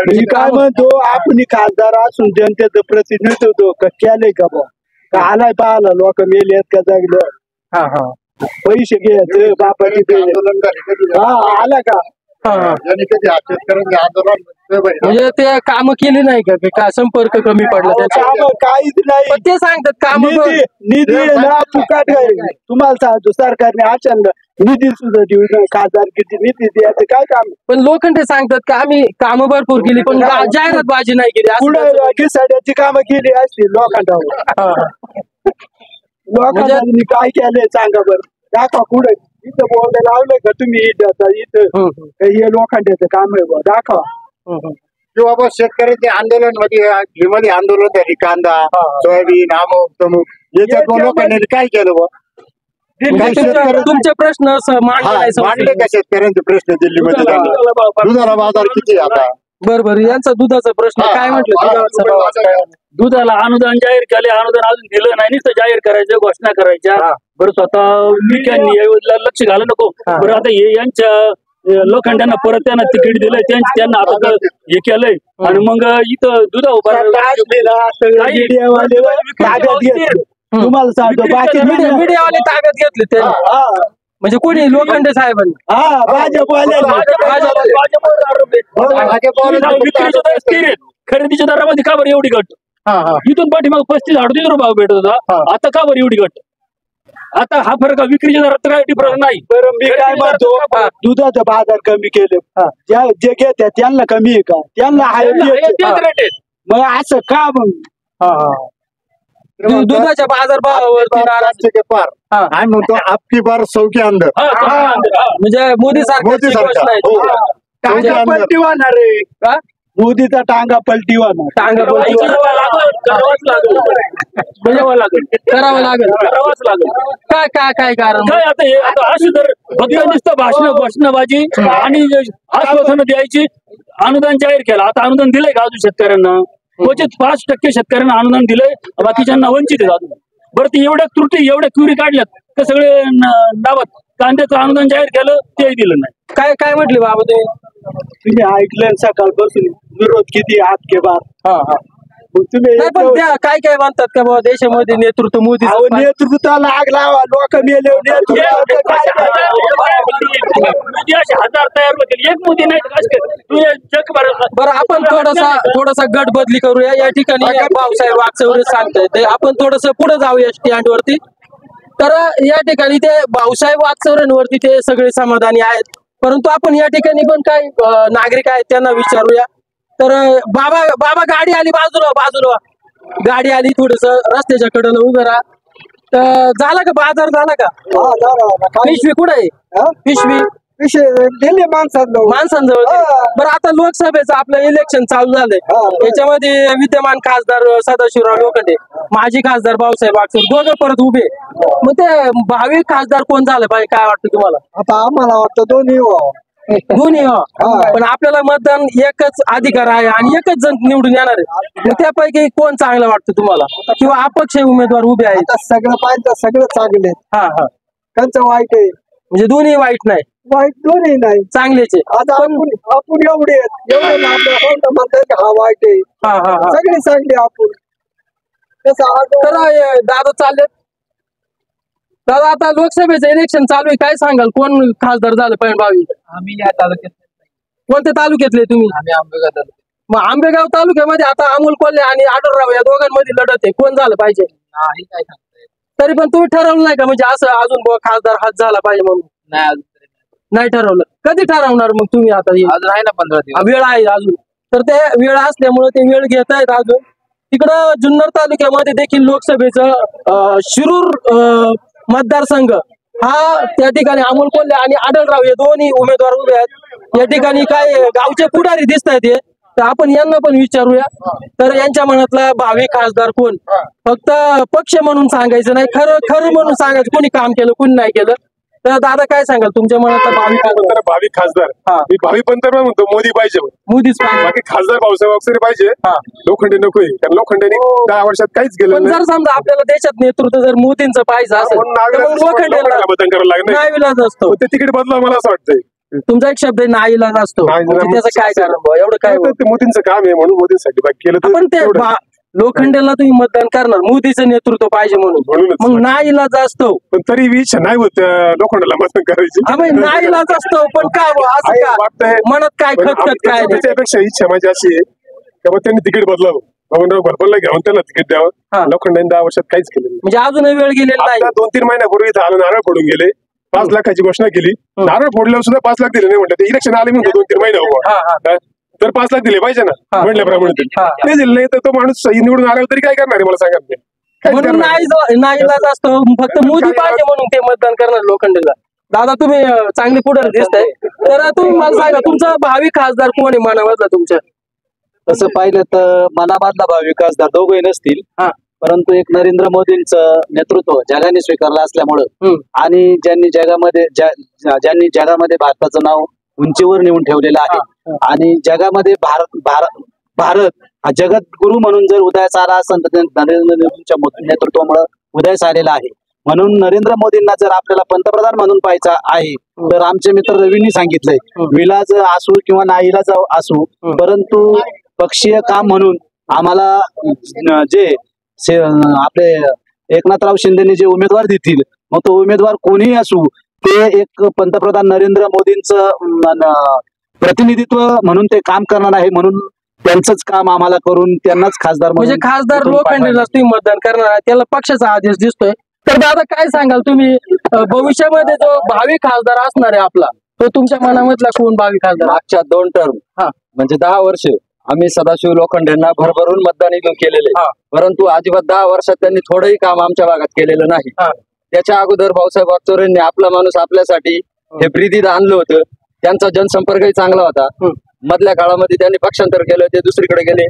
मी काय म्हणतो, आपण खासदार असून जनतेचं प्रतिनिधित्व केलंय का बा? का आलाय पाहायला लोक मेले का जगलं? पैसे घ्यायचे बापाची आला का? म्हणजे ते काम केली नाही का? संपर्क कमी पडला काहीच नाही. ते सांगतात काम निधी ना फुकाट आहे. तुम्हाला सांगतो सरकारने अचानक निधी सुद्धा देऊ नये. खासदार किती निधी द्यायचं काय काम? पण लोखंडे सांगतात का आम्ही कामं भरपूर केली पण जाहिरात बाजी नाही केली. पुढे घिसाड्याची कामं केली असतील लोखंडावर. लोकांनी काय केलंय सांगा बरं? दाखवा पुढे. इथं बोर्ड लावलंय का तुम्ही? इथं हे लोखंडाचं काम आहे, दाखवा. किंवा शेतकऱ्याचे आंदोलन मध्ये आंदोलन झाली, कांदा, सोयाबीन, अमुक तमुक याच्यात लोकांनी काय केलं बा? तुमचे प्रश्न मांडले का शेतकऱ्यांचे प्रश्न दिल्लीमध्ये झाले? दुधाला बाजार किती आता? बरोबर, यांचा दुधाचा प्रश्न काय म्हटलं? दुधाला अनुदान जाहीर केले, अनुदान अजून दिलं नाही, नुसतं जाहीर करायचं, घोषणा करायच्या. बरं, स्वतः विक्यांनी लक्ष घालू नको. बरं, आता हे यांच्या लोखंडांना परत त्यांना तिकीट दिलंय, त्यांना आता हे केलंय, आणि मग इथं दुधा उभा तुम्हाला सांगतो बाकी मीडियावाले ताब्यात घेतले ते. म्हणजे कोणी? लोखंडे साहेबांनी. खरेदीच्या दरामध्ये का बरं एवढी घट? इथून पाठीमाग 35-38 भाव भेटत होता, आता का बरं एवढी घट? आता हा फरक विक्रीच्या दरात काय डिफरन्स नाही. बरं, मी काय म्हणतो, दुधाचा बाजार कमी केले, जे घेतात त्यांना कमी आहे का? त्यांना मग असं का? मग दुधाच्या बाजार भावावरती पार आम्ही म्हणतो आपकी बार सौके अंदर. म्हणजे मोदी टांगा पलटी होणार आहे. मोदीचा टांगा पलटी होणार. टांगा पलटी करावं लागेल करावंच लागेल. काय काय काय कारण? काय आता अशी तर फक्त नुसतं भाषणबाजी आणि आश्वासनं द्यायची. अनुदान जाहीर केलं, आता अनुदान दिलंय का अजून शेतकऱ्यांना? क्वचित 5% शेतकऱ्यांना अनुदान दिलंय, बाकीच्यांना वंचित आहे अजून. बरं ते एवढ्या त्रुटी एवढ्या क्युरी काढल्यात तर सगळे नावात कांद्याचं अनुदान जाहीर केलं तेही दिलं नाही. काय काय म्हटले बाबा तुम्ही ऐकलं सकाळपासून विरोध किती हात के बाद. तुम्ही नाही पण त्या काय काय म्हणतात का बाबा देशामध्ये नेतृत्व मोदी नेतृत्वाला आग लावा, लोक मेले हजार तयार होतील, एक मोदी नाही जगभरात. बरं आपण थोडासा गट बदली करूया. या ठिकाणी भाऊसाहेब वागचौरे सांगताय, आपण थोडस पुढे जाऊया स्टँड वरती. तर या ठिकाणी ते भाऊसाहेब वागचौरेंवरती ते सगळे समाधानी आहेत, परंतु आपण या ठिकाणी पण काही नागरिक आहेत त्यांना विचारूया. तर बाबा गाडी आली, बाजूला गाडी आली, थोडस रस्त्याच्या कडेला उभं राहा. तर झाला का बाजार झाला का? पिशवी कुठे आहे? पिशवी दिली माणसांजवळ. बरं आता लोकसभेचं आपलं इलेक्शन चालू झालंय, याच्यामध्ये विद्यमान खासदार सदाशिवराव लोखंडे, माजी खासदार भाऊसाहेब वागचौरे दोघं परत उभे. मग ते भावी खासदार कोण झालं पाहिजे काय वाटतं तुम्हाला? आता आम्हाला वाटतं दोन्ही पण आपल्याला मतदान एकच अधिकार आहे आणि एकच जण निवडून येणार आहे. मग त्यापैकी कोण चांगलं वाटतं तुम्हाला, किंवा अपक्ष उमेदवार उभे आहेत? सगळं पाहिजे, सगळं चांगले. त्यांचं वाईट आहे म्हणजे दोन्ही वाईट नाही, वाईट दोन्ही नाही, चांगलेच आहे. आता आपण एवढे म्हणतात हा वाईट आहे, सगळे चांगले आपण. तर दादा चालले. दादा आता लोकसभेचं इलेक्शन चालू आहे, काय सांगाल कोण खासदार झालं पाहिजे भावी? आम्ही या तालुक्यात कोणत्या तालुक्यातले तुम्ही? आम्ही आंबेगाव तालुक्यात. मग आंबेगाव तालुक्यामध्ये आता अमोल कोल्हे आणि आढळराव या दोघांमध्ये लढत आहे, कोण झालं पाहिजे? नाही काय सांगताय, तरी पण तुम्ही ठरवलं नाही का म्हणजे असं अजून खासदार हात झाला पाहिजे म्हणून? नाही ठरवलं. कधी ठरवणार मग तुम्ही? आता अजून आहे ना 15 दिवस वेळ आहे अजून. तर ते वेळ असल्यामुळे ते वेळ घेत आहेत अजून. तिकडं जुन्नर तालुक्यामध्ये देखील लोकसभेचं शिरूर मतदारसंघ हा, त्या ठिकाणी अमोल कोल्हे आणि आढळराव हे दोन्ही उमेदवार उभे आहेत. या ठिकाणी काय गावचे पुढारी दिसत आहेत, तर आपण यांना पण विचारूया. तर यांच्या मनातला भावी खासदार कोण? फक्त पक्ष म्हणून सांगायचं नाही, खरं म्हणून सांगायचं कोणी काम केलं कोणी नाही केलं. तर दादा काय सांगाल तुमच्या मनातला भावी खासदार? मी भावी पंतप्रधान म्हणतो मोदी पाहिजे, मोदीच पाहिजे. बाकी खासदार भाऊसाहेब वागचौरे पाहिजे, लोखंडे नकोय. कारण लोखंडेने 10 वर्षात काहीच केलं नाही. जर समजा आपल्याला देशात नेतृत्व जर मोदींचं पाहिजे असेल तर लोखंडेला मतदान करावं लागणार, नाईलाज असतो. ते तिकीट बदला मला असं वाटतंय. तुमचा एक शब्द नाईलाज असतो, त्याचं काय कारण एवढं काय? मोदींचं काम आहे म्हणून मोदींसाठी केलं. पण ते लोखंडेला तुम्ही मतदान करणार, मोदीचं नेतृत्व पाहिजे म्हणून, मग नाईलाज असतो. पण तरी इच्छा नाही होत लोखंडाला मतदान करायची. नाईलाज असतो, पण काय असं का वाटतंय मनात काय खतखत काय? त्याच्यापेक्षा इच्छा माझी अशी आहे की त्यांनी तिकीट बदलावं, भरपणला घेऊन त्यांना तिकीट द्यावं. लोखंडाने 10 वर्षात काहीच केलं म्हणजे अजूनही वेळ गेलेला नाही. 2-3 महिन्यापूर्वी नारळ फोडून गेले, 5 लाखाची घोषणा केली. नारळ फोडल्यावर सुद्धा 5 लाख दिले नाही म्हणतात. इलेक्शन आले म्हणतो 2-3 महिन्यावर, तर 5 लाख दिले पाहिजे ना म्हटल्याप्रमाणे. ते दिले नाही तर तो माणूस निवडून आला तरी काय करणार आहे मला सांगा. म्हणून नाईलाज असतो, फक्त मोदी पाहिजे म्हणून ते मतदान करणार लोखंडेला. दादा तुम्ही चांगले पुढे दिसताय, तर तुम्ही मला सांगा तुमचा भावी खासदार कोण आहे मनामधला तुमच्या? तसं पाहिलं तर मनामधला भावी खासदार दोघे नसतील, परंतु एक नरेंद्र मोदींचं नेतृत्व जगाने स्वीकारलं असल्यामुळं आणि ज्यांनी जगामध्ये भारताचं नाव उंचीवर नेऊन ठेवलेलं आहे आणि जगामध्ये भारत हा जगत गुरु म्हणून जर उदयास आला असेल तर नरेंद्र मोदींच्या नेतृत्वामुळे उदयास आलेला आहे. म्हणून नरेंद्र मोदींना जर आपल्याला पंतप्रधान म्हणून पाहायचा आहे तर आमचे मित्र रवींनी सांगितलंय, विलाज असू किंवा नाईलाज असू, परंतु पक्षीय काम म्हणून आम्हाला जे आपले एकनाथराव शिंदेने जे उमेदवार देतील, मग तो उमेदवार कोणीही असू, ते एक पंतप्रधान नरेंद्र मोदींचं प्रतिनिधित्व म्हणून ते काम करणार आहे. म्हणून त्यांचंच काम आम्हाला करून त्यांनाच खासदार म्हणजे खासदार लोखंडेला तुम्ही मतदान करणार, त्याला पक्षाचा आदेश दिसतोय. तर दादा काय सांगाल तुम्ही, भविष्यामध्ये जो भावी खासदार असणार आहे आपला, तो तुमच्या मनामधला कोण भावी खासदार? मागच्या 2 टर्म म्हणजे 10 वर्ष आम्ही सदाशिव लोखंडेंना भरभरून मतदान केलेले, परंतु अजिबात 10 वर्षात त्यांनी थोडंही काम आमच्या भागात केलेलं नाही. त्याच्या अगोदर भाऊसाहेब वागचौरेंनी आपला माणूस आपल्यासाठी हे ब्रिदीद आणलं होतं, त्यांचा जनसंपर्कही चांगला होता. मधल्या काळामध्ये त्यांनी पक्षांतर केलं, ते दुसरीकडे गेले,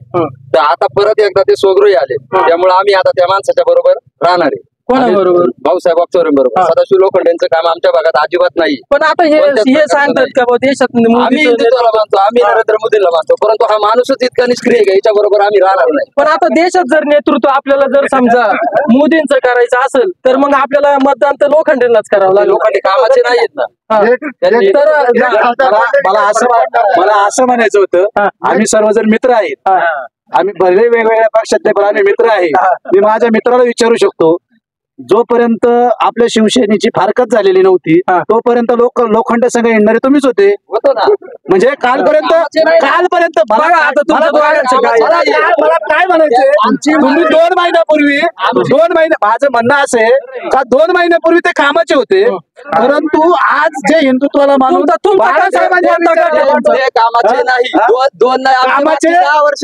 तर आता परत एकदा ते स्वगृही आले. त्यामुळे आम्ही आता त्या माणसाच्या बरोबर राहणार आहे. कोणाबरोबर? भाऊसाहेब वागचौरेंबरोबर. सदाशिव लोखंडेंचं काम आमच्या भागात अजिबात नाही. पण आता हे सांगतात का देशात आम्ही हिंदुत्वाला मानतो, आम्ही नरेंद्र मोदीला मानतो, परंतु हा माणूसच इतका निष्क्रिय आहे, याच्या बरोबर आम्ही राहणार नाही. पण आता देशात जर नेतृत्व आपल्याला जर समजा मोदींचं करायचं असेल तर मग आपल्याला मतदान तर लोखंडेंनाच करावं लागेल. लोखंडे कामाचे नाहीत ना. मला असं म्हणायचं होतं, आम्ही सर्वजण मित्र आहेत, आम्ही भले वेगवेगळ्या पक्षातले पण आम्ही मित्र आहे. मी माझ्या मित्राला विचारू शकतो, जोपर्यंत आपल्या शिवसेनेची फारकत झालेली नव्हती तोपर्यंत लोखंड संघ येणारे तुम्हीच होते म्हणजे कालपर्यंत मला काय म्हणायचंय, तुम्ही 2 महिन्यापूर्वी माझं म्हणणं असं आहे का 2 महिन्यापूर्वी ते कामाचे होते, परंतु आज जे हिंदुत्वाला मानून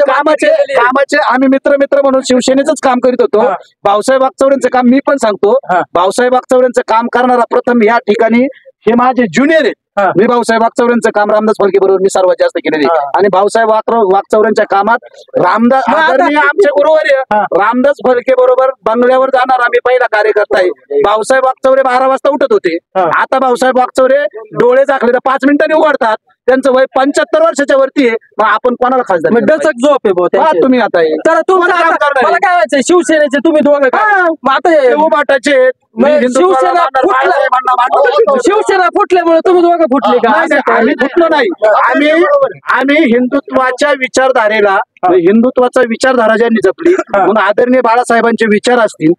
कामाचे आम्ही मित्र म्हणून शिवसेनेचंच काम करीत होतो. भाऊसाहेब वागचौरेंचं काम मी पण सांगतो, भाऊसाहेब वागचौरेंचं काम करणारा प्रथम या ठिकाणी हे माझे ज्युनियर आहेत. मी भाऊसाहेब वागचौरेंचं काम रामदास फलके बरोबर मी सर्वात जास्त केलेले आणि भाऊसाहेब वागचौरेंच्या कामात आमचे गुरुवर्य रामदास फलके बरोबर बंगल्यावर जाणार आम्ही पहिला कार्यकर्ता आहे. भाऊसाहेब वागचौरे 12 वाजता उठत होते, आता भाऊसाहेब वागचौरे डोळे झाकले तर 5 मिनिटांनी उघडतात. त्यांचं वय 75 वर्षाच्या वरती आहे, मग आपण कोणाला खासदार डचक झोप आहे तुम्ही आता तर मला काय व्हायचं शिवसेनेचे तुम्ही दोघं आता उभाटाचे शिवसेना फुटल्यामुळे तुम्ही दोघं फुटले का? आम्ही फुटलो नाही, आम्ही हिंदुत्वाच्या विचारधारेला हिंदुत्वाचा विचारधारा ज्यांनी जपली म्हणून आदरणीय बाळासाहेबांचे विचार असतील,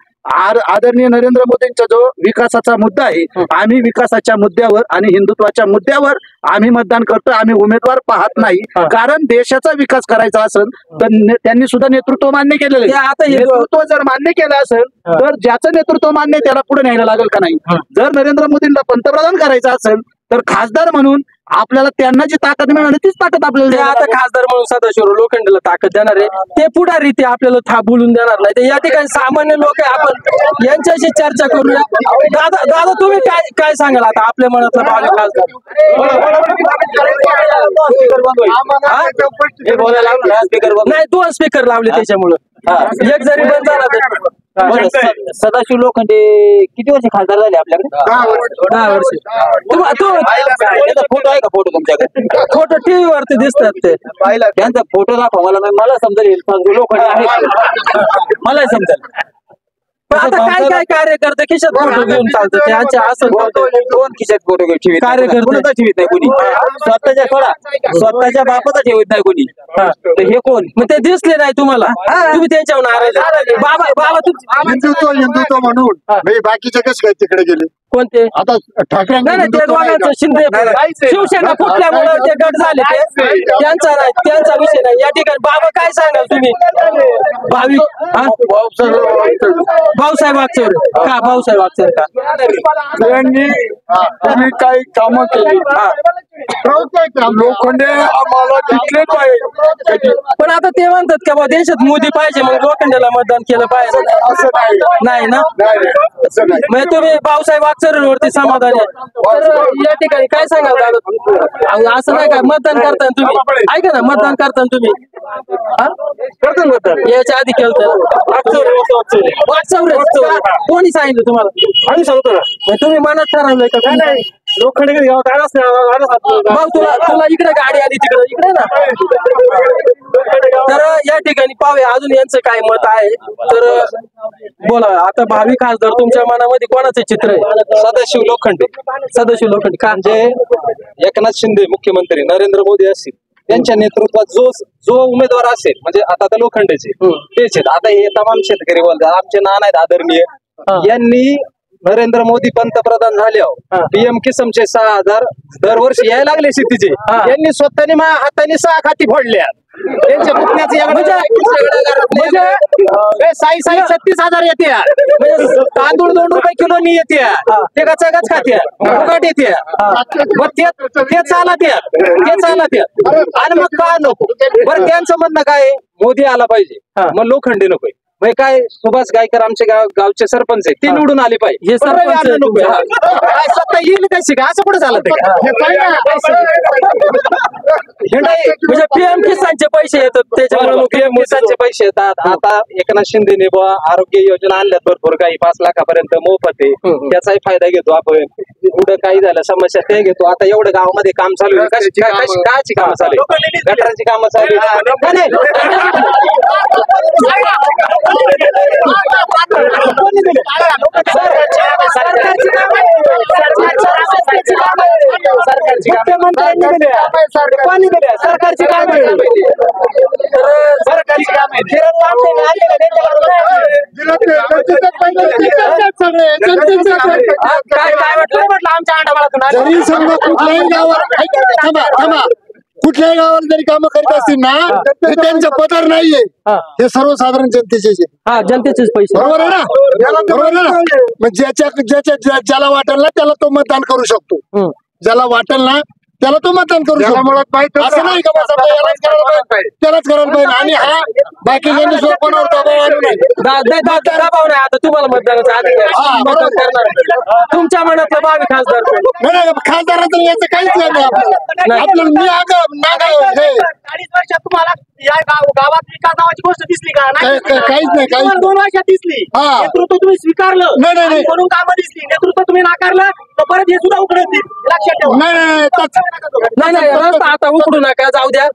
आदरणीय नरेंद्र मोदींचा जो विकासाचा मुद्दा आहे, आम्ही विकासाच्या मुद्द्यावर आणि हिंदुत्वाच्या मुद्द्यावर आम्ही मतदान करतो. आम्ही उमेदवार पाहत नाही, कारण देशाचा विकास करायचा असेल तर त्यांनी सुद्धा नेतृत्व मान्य केलेलं आहे. आता नेतृत्व जर मान्य केलं असेल तर ज्याचं नेतृत्व मान्य त्याला पुढे न्यायला लागेल का नाही. जर नरेंद्र मोदींना पंतप्रधान करायचं असेल तर खासदार म्हणून आपल्याला त्यांना जी ताकद मिळाली तीच ताकद आपल्याला आता खासदार म्हणून सदाशिव लोखंडेला ताकद देणार आहे, ते पुढारी ते आपल्याला बोलून देणार नाही. तर या ठिकाणी सामान्य लोक आहे, आपण यांच्याशी चर्चा करूया. दादा तुम्ही काय सांगाल आता आपल्या मनातला भावी खासदार? नाही 2 स्पीकर लावले त्याच्यामुळं एक जरी बंद झाला. सदाशिव लोखंडे किती वर्ष खासदार झाले आपल्याकडे? 10 वर्ष. फोटो आहे का? फोटो तुमच्याकडे? फोटो टीव्ही वरती दिसतात ते. त्यांचा फोटो दाखवा मला समजेल लोखंडे आहे मला समजेल. पण आता काय कार्यकर्ते खिशात फोटो घेऊन चालतं त्यांच्या असं कोण खिशात फोटो घेऊन कार्यकर्ता ठेवत नाही कोणी, स्वतःच्या बापाचा ठेवत नाही कोणी. हे कोण? मग ते दिसले नाही तुम्हाला, तुम्ही त्यांच्यावर नाराज. बाबा हिंदुत्व म्हणून बाकीचे कसे काय तिकडे गेले? कोणते? आता ठाकरे शिंदे शिवसेना फुटल्यामुळे ते गट झाले, त्यांचा विषय नाही. या ठिकाणी बाबा काय सांगाल तुम्ही? भाऊसाहेब वागचौरे का? भाऊसाहेब वागचौरे का? त्यांनी काही कामं केली, लोखंडे आम्हाला दिसले पाहिजे. पण आता ते म्हणतात का देशात मोदी पाहिजे मग लोखंडेला मतदान केलं पाहिजे, असं नाही ना? मग तुम्ही भाऊसाहेब वागचौरेंवरती समाधान आहे. तर या ठिकाणी काय सांगाल दादा? असं नाही का मतदान करताना तुम्ही? ऐका ना, मतदान करताना तुम्ही याच्या आधी केलं वागचौरे कोणी सांगितलं तुम्हाला? आम्ही सांगतो ना. तुम्ही मनात ठरवलंय का? नाही लोखंडे भाऊ तुला इकडे गाडी आली इकडे ना. तर या ठिकाणी पाहूया अजून यांचं काय मत आहे. तर बोला आता भावी खासदार तुमच्या मनामध्ये कोणाचं चित्र आहे? सदाशिव लोखंडे. सदाशिव लोखंडे का? म्हणजे एकनाथ शिंदे मुख्यमंत्री, नरेंद्र मोदी असतील त्यांच्या नेतृत्वात जो उमेदवार असेल, म्हणजे आता लोखंडेचे तेच आहेत. आता हे तमाम शेतकरी बोलतात आमचे नाना आहेत आदरणीय, यांनी नरेंद्र मोदी पंतप्रधान झाल्यावर पीएम किसमचे 6,000 दरवर्षी यायला लागले शेतीचे. यांनी स्वतःने हाताने 6 खाती फोडल्या. त्यांच्या पुतण्याचे 36,000 येते. तांदूळ 2 रुपये किलोनी येते, ते गचागच खात्या फुकट येते. मग ते चालत आणि मग का नको? बरं त्यांचं म्हणणं काय? मोदी आला पाहिजे, मग लोखंडे नकोय. म्हणजे काय सुभाष गायकर आमचे गावचे सरपंच आहे ते निवडून आले पाहिजे हे पण रवी सरपंच अण्णा नको आहे. काय सत्ता येईल कशी काय असं कुठे झालं ते म्हणजे पीएम किसानचे पैसे येतात त्याच्यामुळे पीएम किसानचे पैसे येतात. आता एकनाथ शिंदेने बुवा आरोग्य योजना आणल्यात भरपूर काही 5 लाखापर्यंत मोफत आहे त्याचाही फायदा घेतो आपण. पुढे काही झालं समस्या ते घेतो. आता एवढं गावामध्ये काम चालू आहे कायची कामं चालू आहे गटाराची कामं चालू सरकारची काम जरी समजा कुठल्याही गावाला कुठल्याही गावाला जरी कामं करीत असतील ना हे त्यांच्या पदर नाहीये हे सर्वसाधारण जनतेचे जनतेचेच पैसे बरोबर आहे ना बरोबर आहे ना मग ज्याला वाटेल ना त्याला तो मतदान करू शकतो ज्याला वाटेल ना त्याला तो मतदान करू शकतो असं नाही का बस त्यालाच करायला पाहिजे आणि हा बाकीच्यांनी कोणावर दबाव आणू नये दबाव नाही. आता तुम्हाला मतदानाचा अधिकार करणार तुमच्या मनातलं भावी खासदार नाही खासदाराचं याचं काहीच नाही आपल्याला मी 40 वर्षात तुम्हाला या गावात विकास नावाची गोष्ट दिसली का? काहीच नाही 2 वर्षात दिसली. नेतृत्व तुम्ही स्वीकारलं नाही म्हणून कामं दिसली. नेतृत्व तुम्ही नाकारलं तर परत हे सुद्धा उघडतील लक्षात ठेवा. नाही रस्ता आता उकडू नका जाऊ द्या.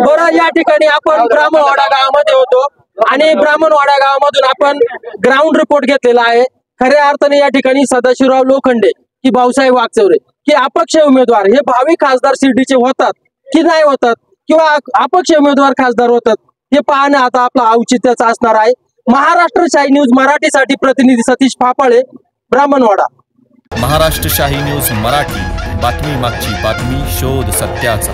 बरं या ठिकाणी आपण ब्राह्मणवाडा गावामध्ये होतो आणि ब्राह्मणवाडा गावामधून आपण ग्राउंड रिपोर्ट घेतलेला आहे. खऱ्या अर्थाने या ठिकाणी सदाशिवराव लोखंडे की भाऊसाहेब वागचौरे की अपक्ष उमेदवार हे भावी खासदार शिर्डीचे होतात की नाही होतात किंवा अपक्ष उमेदवार खासदार होतात हे पाहणं आता आपला औचित्याचं असणार आहे. महाराष्ट्र शाही न्यूज मराठीसाठी प्रतिनिधी सतीश फापाळे, ब्राह्मणवाडा. महाराष्ट्र शाही न्यूज मराठी, बातमी मागची बातमी, शोध सत्याचा.